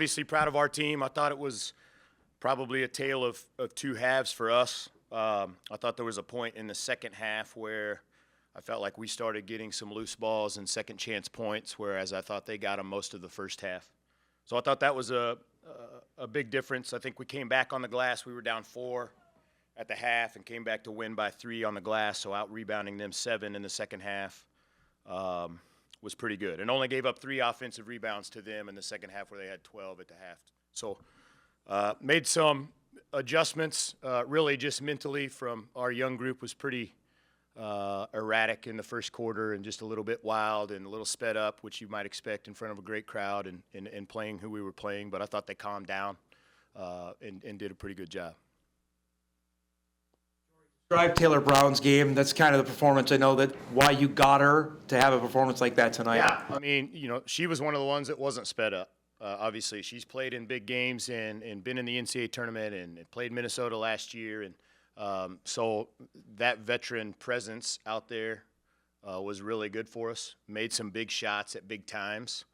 obviously proud of our team. I thought it was probably a tale of two halves for us. I thought there was a point in the second half where I felt like we started getting some loose balls and second chance points, whereas I thought they got them most of the first half. So I thought that was a big difference. I think we came back on the glass. We were down 4 at the half and came back to win by 3 on the glass, so out-rebounding them 7 in the second half was pretty good. And only gave up 3 offensive rebounds to them in the second half where they had 12 at the half. So made some adjustments, really just mentally from our young group was pretty erratic in the first quarter and just a little bit wild and a little sped up, which you might expect in front of a great crowd and playing who we were playing. But I thought they calmed down and did a pretty good job. Drive Taylor Brown's game. That's kind of the performance. I know that why you got her to have a performance like that tonight. Yeah, I mean, she was one of the ones that wasn't sped up. Obviously, she's played in big games and been in the NCAA tournament and played Minnesota last year. And so that veteran presence out there was really good for us. Made some big shots at big times.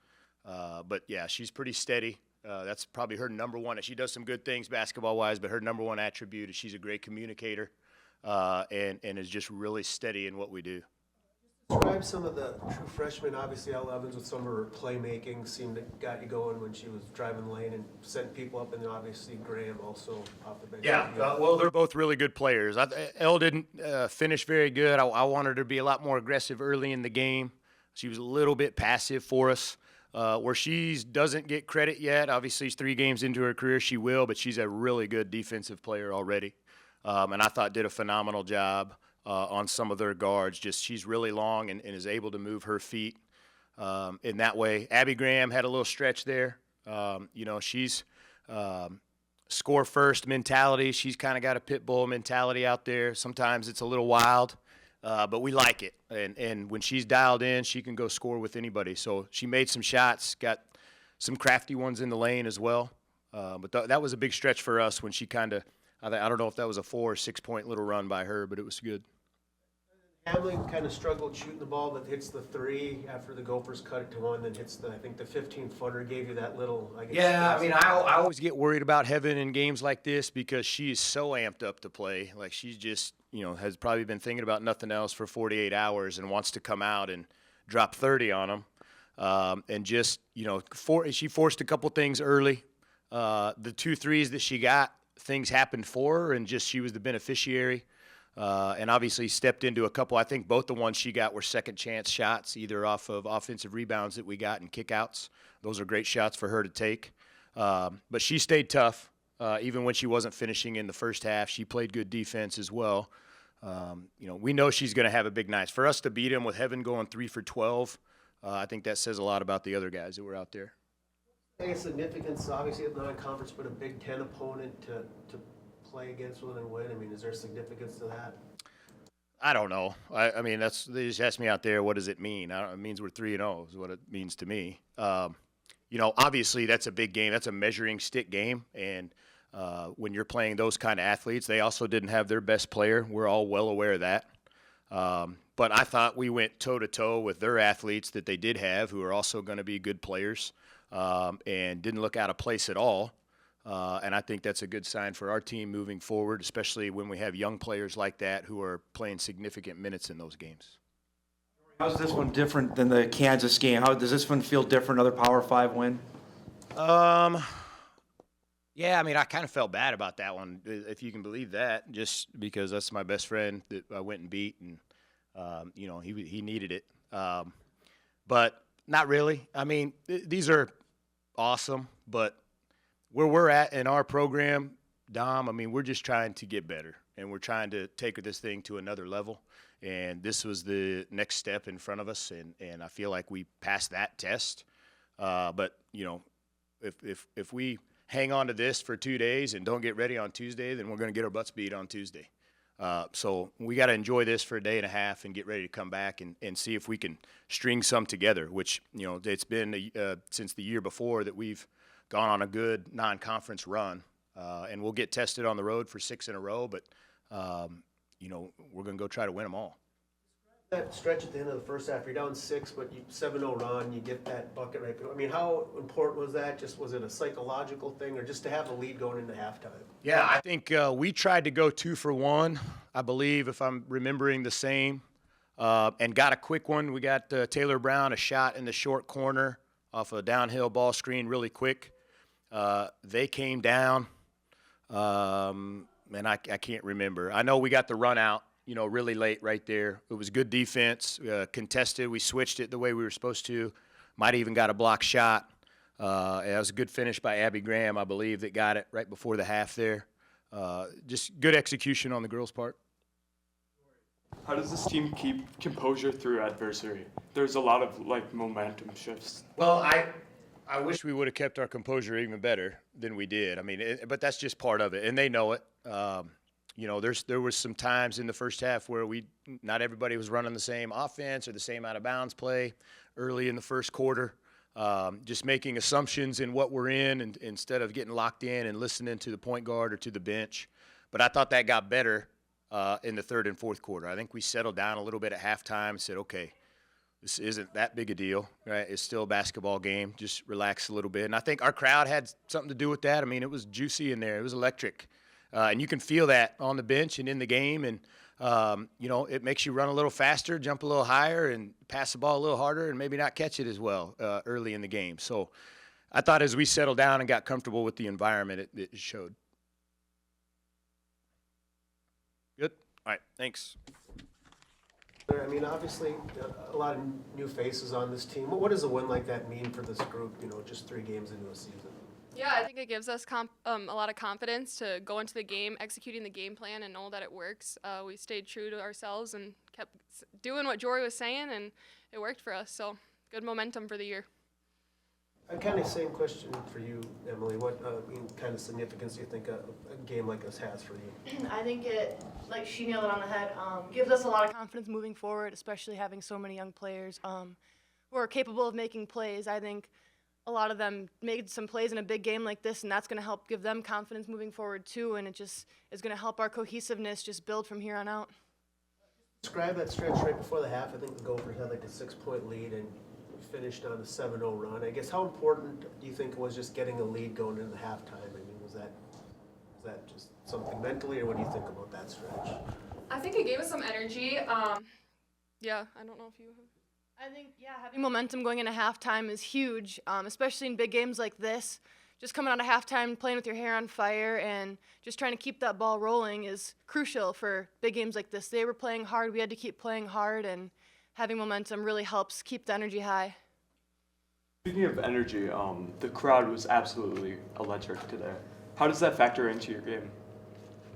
But, yeah, she's pretty steady. That's probably her number one. She does some good things basketball-wise, but her number one attribute is she's a great communicator. And is just really steady in what we do. Describe some of the true freshmen. Obviously, Al Evans with some of her playmaking seemed to got you going when she was driving the lane and setting people up, and then obviously Graham also off the bench. Yeah, well, they're both really good players. Elle didn't finish very good. I wanted her to be a lot more aggressive early in the game. She was a little bit passive for us. Where she doesn't get credit yet, obviously she's 3 games into her career, she will, but she's a really good defensive player already. And I thought did a phenomenal job on some of their guards. Just she's really long and is able to move her feet in that way. Abby Graham had a little stretch there. She's score first mentality. She's kind of got a pit bull mentality out there. Sometimes it's a little wild, but we like it. And when she's dialed in, she can go score with anybody. So she made some shots, got some crafty ones in the lane as well. But that was a big stretch for us when she kind of – I don't know if that was a 4 or 6 point little run by her, but it was good. Hamlin kind of struggled shooting the ball, but hits the 3 after the Gophers cut it to 1, then hits the 15-footer, gave you that little, I guess. Yeah, I mean, I always get worried about Heaven in games like this because she is so amped up to play. Like she's just, has probably been thinking about nothing else for 48 hours and wants to come out and drop 30 on them. And just, she forced a couple things early. The 2 threes that she got, things happened for her, and just she was the beneficiary, and obviously stepped into a couple. I think both the ones she got were second chance shots, either off of offensive rebounds that we got and kickouts. Those are great shots for her to take. But she stayed tough, even when she wasn't finishing in the first half. She played good defense as well. We know she's going to have a big night. For us to beat them with Heaven going 3 for 12, I think that says a lot about the other guys that were out there. Significance, obviously, at non-conference, but a Big Ten opponent to play against with and win. I mean, is there significance to that? I don't know. I mean, they just asked me out there, what does it mean? It means we're 3-0 is what it means to me. Obviously that's a big game. That's a measuring stick game, and when you're playing those kind of athletes, they also didn't have their best player. We're all well aware of that. But I thought we went toe-to-toe with their athletes that they did have, who are also going to be good players. And didn't look out of place at all. And I think that's a good sign for our team moving forward, especially when we have young players like that who are playing significant minutes in those games. How's this one different than the Kansas game? How does this one feel different, another Power 5 win? Yeah, I mean, I kind of felt bad about that one, if you can believe that, just because that's my best friend that I went and beat, and, he needed it. But not really. I mean, these are awesome, but where we're at in our program, Dom, I mean, we're just trying to get better, and we're trying to take this thing to another level, and this was the next step in front of us, and I feel like we passed that test. But, if we hang on to this for 2 days and don't get ready on Tuesday, then we're going to get our butts beat on Tuesday. So we got to enjoy this for a day and a half and get ready to come back and see if we can string some together, which, it's been since the year before that we've gone on a good non-conference run. And we'll get tested on the road for 6 in a row, but, we're going to go try to win them all. That stretch at the end of the first half, you're down 6, but you 7-0 run, you get that bucket right. I mean, how important was that? Just was it a psychological thing, or just to have the lead going into halftime? Yeah, I think we tried to go 2 for 1, I believe, if I'm remembering the same, and got a quick one. We got Taylor Brown a shot in the short corner off a downhill ball screen really quick. They came down, and I can't remember. I know we got the run out, really late right there. It was good defense, contested. We switched it the way we were supposed to. Might even got a block shot. It was a good finish by Abby Graham, I believe, that got it right before the half there. Just good execution on the girls' part. How does this team keep composure through adversity? There's a lot of momentum shifts. Well, I wish we would have kept our composure even better than we did. I mean, but that's just part of it, and they know it. There was some times in the first half where not everybody was running the same offense or the same out of bounds play early in the first quarter. Just making assumptions in what we're in, and instead of getting locked in and listening to the point guard or to the bench. But I thought that got better in the third and fourth quarter. I think we settled down a little bit at halftime and said, okay, this isn't that big a deal, right? It's still a basketball game. Just relax a little bit. And I think our crowd had something to do with that. I mean, it was juicy in there. It was electric. And you can feel that on the bench and in the game. And, it makes you run a little faster, jump a little higher, and pass the ball a little harder and maybe not catch it as well early in the game. So I thought as we settled down and got comfortable with the environment, it showed. Good. All right. Thanks. I mean, obviously, a lot of new faces on this team. What does a win like that mean for this group, just 3 games into a season? Yeah, I think it gives us a lot of confidence to go into the game, executing the game plan, and know that it works. We stayed true to ourselves and kept doing what Jory was saying, and it worked for us. So good momentum for the year. Kind of same question for you, Emily. What kind of significance do you think a game like this has for you? I think it, like she nailed it on the head, gives us a lot of confidence moving forward, especially having so many young players who are capable of making plays. I think a lot of them made some plays in a big game like this, and that's going to help give them confidence moving forward too, and it just is going to help our cohesiveness just build from here on out. Describe that stretch right before the half. I think the Gophers had like a 6-point lead and finished on a 7-0 run. I guess how important do you think it was just getting a lead going into halftime? I mean, was that just something mentally, or what do you think about that stretch? I think it gave us some energy. Yeah, I don't know if you have. I think, having momentum going into halftime is huge, especially in big games like this. Just coming out of halftime, playing with your hair on fire, and just trying to keep that ball rolling is crucial for big games like this. They were playing hard. We had to keep playing hard, and having momentum really helps keep the energy high. Speaking of energy, the crowd was absolutely electric today. How does that factor into your game?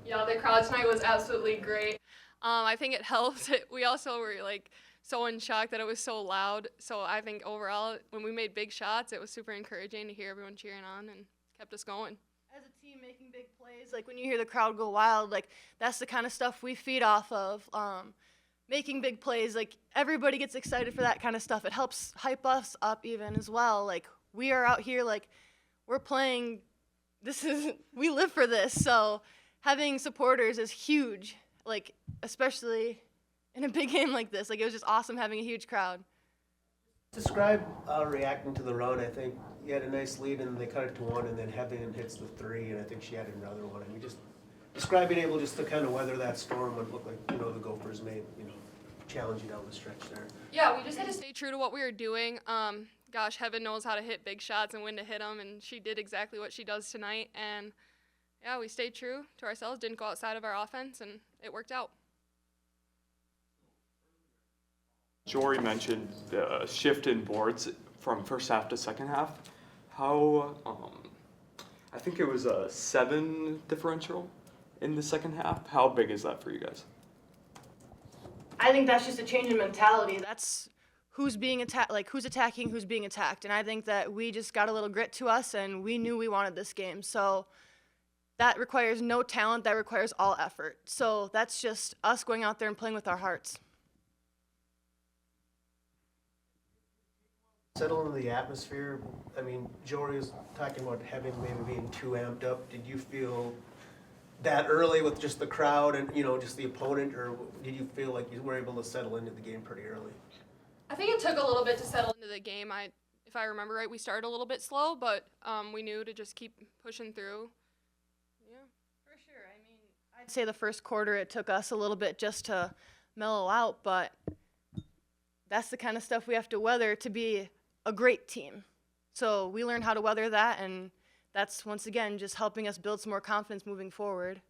Yeah, the crowd tonight was absolutely great. I think it helped. We also were so in shock that it was so loud. So I think overall, when we made big shots, it was super encouraging to hear everyone cheering on and kept us going. As a team making big plays, when you hear the crowd go wild, that's the kind of stuff we feed off of. Making big plays, everybody gets excited for that kind of stuff. It helps hype us up even as well. We are out here, we're playing, we live for this. So having supporters is huge, especially in a big game like this. It was just awesome having a huge crowd. Describe reacting to the run. I think you had a nice lead, and they cut it to 1, and then Heaven hits the 3, and I think she had another one. I mean, just describe being able just to kind of weather that storm when it looked like, the Gophers may, challenge you down the stretch there. Yeah, we just had to stay true to what we were doing. Heaven knows how to hit big shots and when to hit them, and she did exactly what she does tonight. And, yeah, we stayed true to ourselves, didn't go outside of our offense, and it worked out. Jory mentioned the shift in boards from first half to second half. How, I think it was a 7 differential in the second half. How big is that for you guys? I think that's just a change in mentality. That's who's being attacked, who's attacking, who's being attacked. And I think that we just got a little grit to us, and we knew we wanted this game. So that requires no talent. That requires all effort. So that's just us going out there and playing with our hearts. Settle into the atmosphere. I mean, Jory was talking about Heaven maybe being too amped up. Did you feel that early with just the crowd and, you know, just the opponent, or did you feel like you were able to settle into the game pretty early? I think it took a little bit to settle into the game. If I remember right, we started a little bit slow, but we knew to just keep pushing through. Yeah. For sure. I mean, I'd say the first quarter it took us a little bit just to mellow out, but that's the kind of stuff we have to weather to be a great team. So we learned how to weather that, and that's once again just helping us build some more confidence moving forward.